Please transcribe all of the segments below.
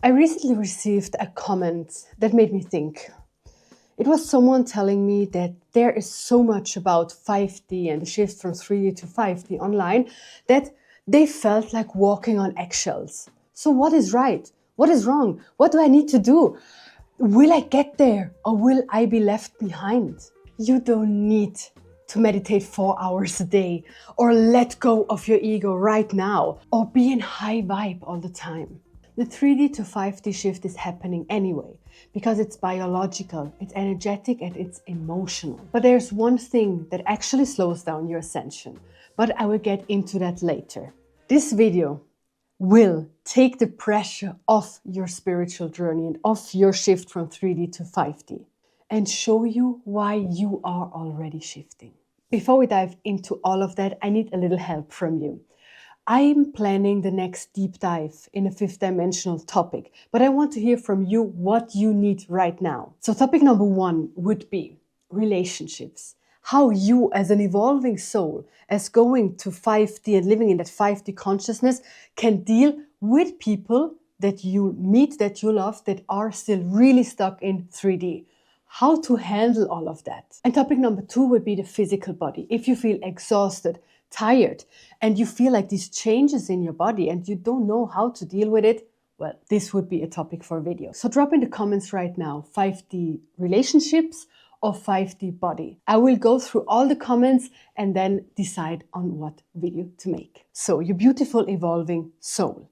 I recently received a comment that made me think. It was someone telling me that there is so much about 5D and the shift from 3D to 5D online that they felt like walking on eggshells. So what is right? What is wrong? What do I need to do? Will I get there or will I be left behind? You don't need to meditate 4 hours a day or let go of your ego right now or be in high vibe all the time. The 3D to 5D shift is happening anyway because it's biological, it's energetic and it's emotional. But there's one thing that actually slows down your ascension, but I will get into that later. This video will take the pressure off your spiritual journey and off your shift from 3D to 5D and show you why you are already shifting. Before we dive into all of that, I need a little help from you. I'm planning the next deep dive in a fifth dimensional topic, but I want to hear from you what you need right now. So topic number 1 would be relationships. How you as an evolving soul, as going to 5D and living in that 5D consciousness can deal with people that you meet, that you love, that are still really stuck in 3D. How to handle all of that. And topic number 2 would be the physical body. If you feel exhausted, tired, and you feel like these changes in your body and you don't know how to deal with it, well, this would be a topic for a video. So drop in the comments right now, 5D relationships or 5D body. I will go through all the comments and then decide on what video to make. So, you beautiful evolving soul.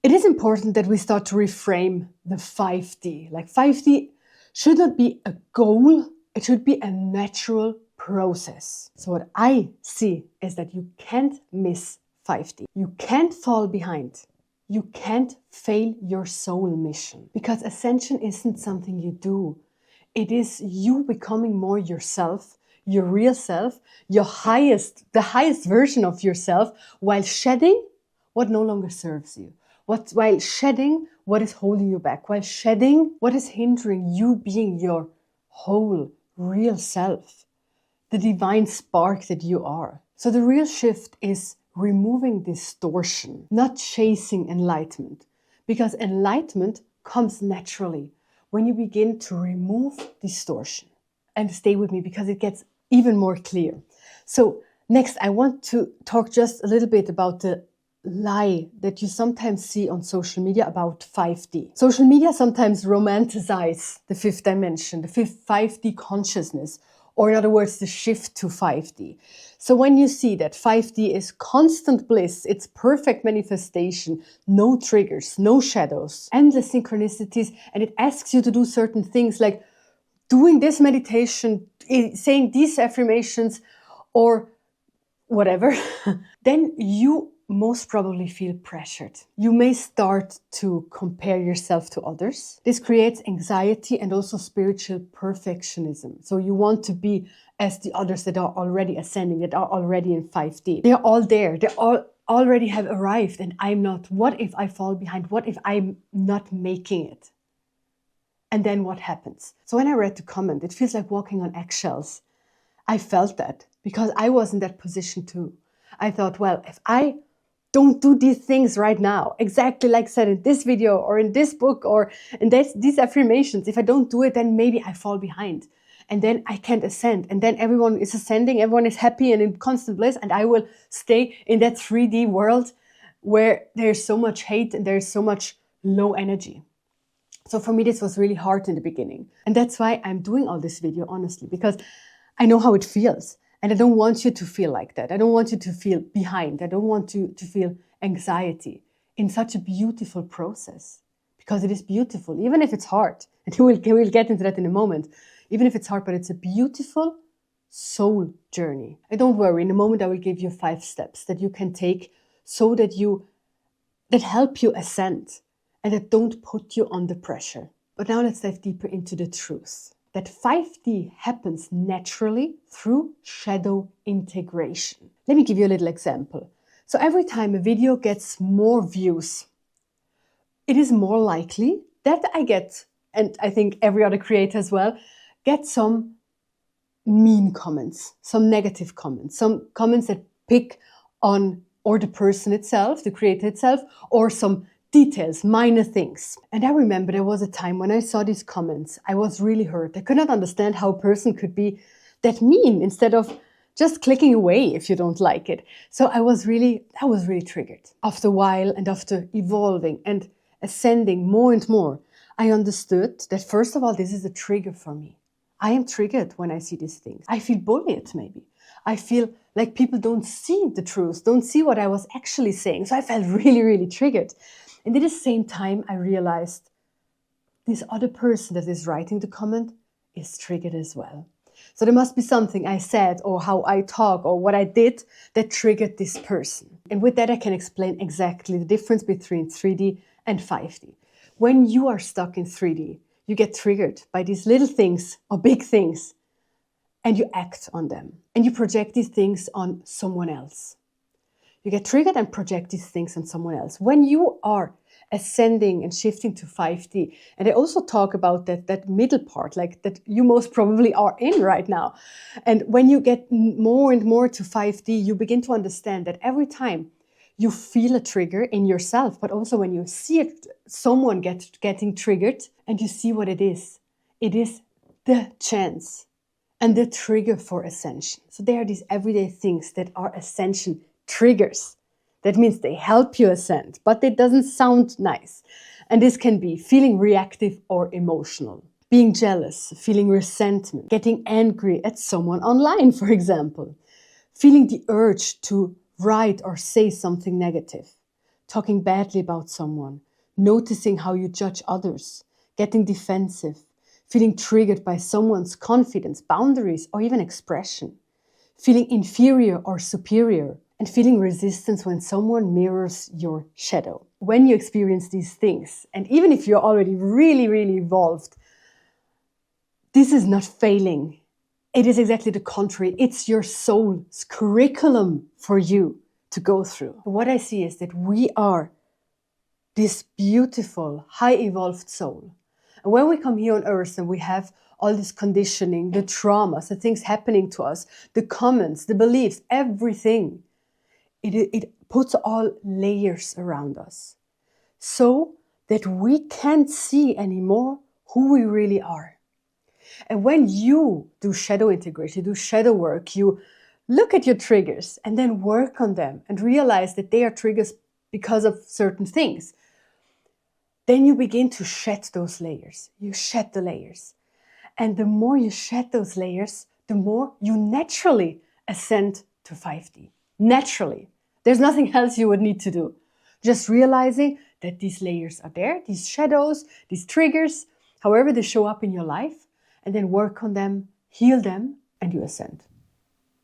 It is important that we start to reframe the 5D. Like 5D should not be a goal, it should be a natural process. So what I see is that you can't miss 5D. You can't fall behind. You can't fail your soul mission because ascension isn't something you do. It is you becoming more yourself, your real self, the highest version of yourself while shedding what no longer serves you. While shedding what is holding you back, while shedding what is hindering you being your whole real self, the divine spark that you are. So the real shift is removing distortion, not chasing enlightenment, because enlightenment comes naturally when you begin to remove distortion. And stay with me because it gets even more clear. So next, I want to talk just a little bit about the lie that you sometimes see on social media about 5D. Social media sometimes romanticize the fifth dimension, the 5D consciousness, or in other words, the shift to 5D. So when you see that 5D is constant bliss, it's perfect manifestation, no triggers, no shadows, endless synchronicities, and it asks you to do certain things like doing this meditation, saying these affirmations, or whatever, then you most probably feel pressured. You may start to compare yourself to others. This creates anxiety and also spiritual perfectionism. So you want to be as the others that are already ascending, that are already in 5D. They're all there. They all already have arrived and I'm not. What if I fall behind? What if I'm not making it? And then what happens? So when I read the comment, it feels like walking on eggshells. I felt that because I was in that position too. I thought, well, if I don't do these things right now, exactly like said in this video or in this book or in these affirmations, if I don't do it, then maybe I fall behind. And then I can't ascend. And then everyone is ascending, everyone is happy and in constant bliss. And I will stay in that 3D world where there's so much hate and there's so much low energy. So for me, this was really hard in the beginning. And that's why I'm doing all this video, honestly, because I know how it feels. And I don't want you to feel like that. I don't want you to feel behind. I don't want you to feel anxiety in such a beautiful process. Because it is beautiful, even if it's hard. And we'll get into that in a moment. Even if it's hard, but it's a beautiful soul journey. And don't worry, in a moment I will give you 5 steps that you can take so that help you ascend and that don't put you under pressure. But now let's dive deeper into the truth. That 5D happens naturally through shadow integration. Let me give you a little example. So every time a video gets more views, it is more likely that I get, and I think every other creator as well, get some mean comments, some negative comments, some comments that pick on or the person itself, the creator itself, or some details, minor things. And I remember there was a time when I saw these comments, I was really hurt. I could not understand how a person could be that mean instead of just clicking away if you don't like it. So I was really triggered. After a while and after evolving and ascending more and more, I understood that first of all, this is a trigger for me. I am triggered when I see these things. I feel bullied maybe. I feel like people don't see the truth, don't see what I was actually saying. So I felt really, really triggered. And at the same time, I realized this other person that is writing the comment is triggered as well. So there must be something I said or how I talk or what I did that triggered this person. And with that, I can explain exactly the difference between 3D and 5D. When you are stuck in 3D, you get triggered by these little things or big things and you act on them and you project these things on someone else. You get triggered and project these things on someone else. When you are ascending and shifting to 5D, and I also talk about that middle part, like that you most probably are in right now. And when you get more and more to 5D, you begin to understand that every time you feel a trigger in yourself, but also when you see it, someone getting triggered and you see what it is the chance and the trigger for ascension. So there are these everyday things that are ascension triggers. That means they help you ascend, but it doesn't sound nice. And this can be feeling reactive or emotional, being jealous, feeling resentment, getting angry at someone online, for example, feeling the urge to write or say something negative, talking badly about someone, noticing how you judge others, getting defensive, feeling triggered by someone's confidence, boundaries, or even expression, feeling inferior or superior, and feeling resistance when someone mirrors your shadow. When you experience these things, and even if you're already really, really evolved, this is not failing. It is exactly the contrary. It's your soul's curriculum for you to go through. What I see is that we are this beautiful, high evolved soul. And when we come here on earth and we have all this conditioning, the traumas, the things happening to us, the comments, the beliefs, everything, it puts all layers around us so that we can't see anymore who we really are. And when you do shadow integration, do shadow work, you look at your triggers and then work on them and realize that they are triggers because of certain things. Then you begin to shed those layers. You shed the layers. And the more you shed those layers, the more you naturally ascend to 5D. Naturally. There's nothing else you would need to do. Just realizing that these layers are there, these shadows, these triggers, however they show up in your life, and then work on them, heal them, and you ascend.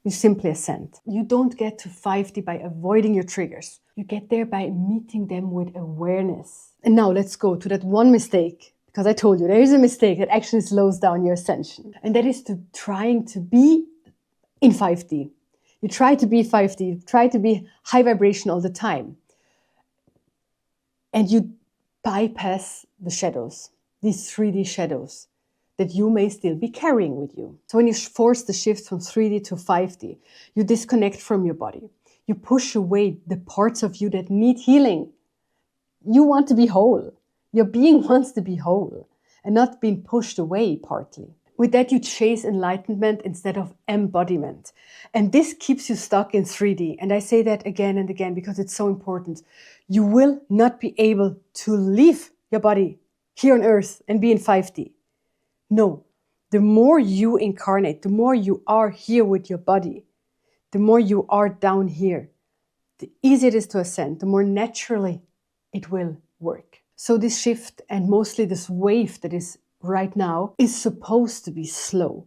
You simply ascend. You don't get to 5D by avoiding your triggers. You get there by meeting them with awareness. And now let's go to that one mistake, because I told you there is a mistake that actually slows down your ascension. And that is trying to be in 5D. You try to be 5D, try to be high vibration all the time. And you bypass the shadows, these 3D shadows that you may still be carrying with you. So when you force the shift from 3D to 5D, you disconnect from your body. You push away the parts of you that need healing. You want to be whole. Your being wants to be whole and not being pushed away partly. With that, you chase enlightenment instead of embodiment. And this keeps you stuck in 3D. And I say that again and again because it's so important. You will not be able to leave your body here on earth and be in 5D. No, the more you incarnate, the more you are here with your body, the more you are down here, the easier it is to ascend, the more naturally it will work. So this shift and mostly this wave that is right now is supposed to be slow,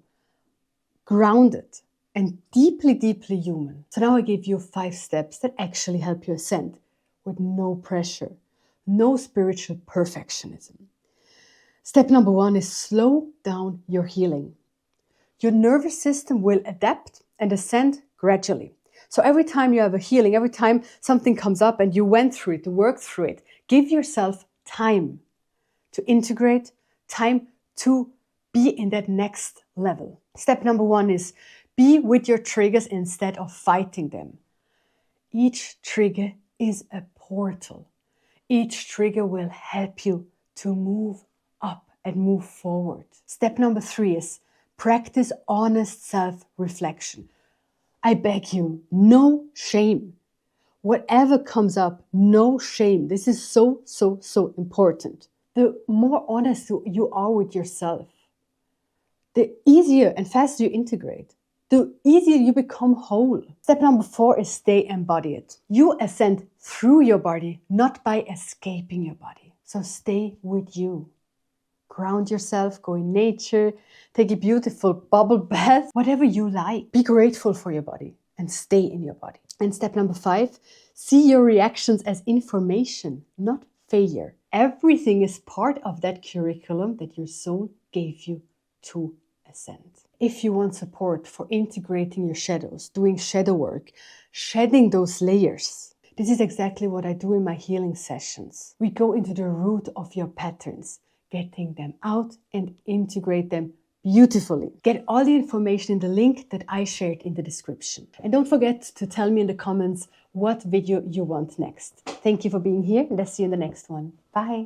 grounded, and deeply, deeply human. So now I give you 5 steps that actually help you ascend with no pressure, no spiritual perfectionism. Step number 1 is slow down your healing. Your nervous system will adapt and ascend gradually. So every time you have a healing, every time something comes up and you went through it, to work through it, give yourself time to integrate, time to be in that next level. Step number 1 is be with your triggers instead of fighting them. Each trigger is a portal. Each trigger will help you to move up and move forward. Step number 3 is practice honest self-reflection. I beg you, no shame. Whatever comes up, no shame. This is so, so, so important. The more honest you are with yourself, the easier and faster you integrate, the easier you become whole. Step number 4 is stay embodied. You ascend through your body, not by escaping your body. So stay with you. Ground yourself, go in nature, take a beautiful bubble bath, whatever you like. Be grateful for your body and stay in your body. And step number 5, see your reactions as information, not failure. Everything is part of that curriculum that your soul gave you to ascend. If you want support for integrating your shadows, doing shadow work, shedding those layers, this is exactly what I do in my healing sessions. We go into the root of your patterns, getting them out and integrate them beautifully. Get all the information in the link that I shared in the description. And don't forget to tell me in the comments what video you want next. Thank you for being here, and I'll see you in the next one. Bye.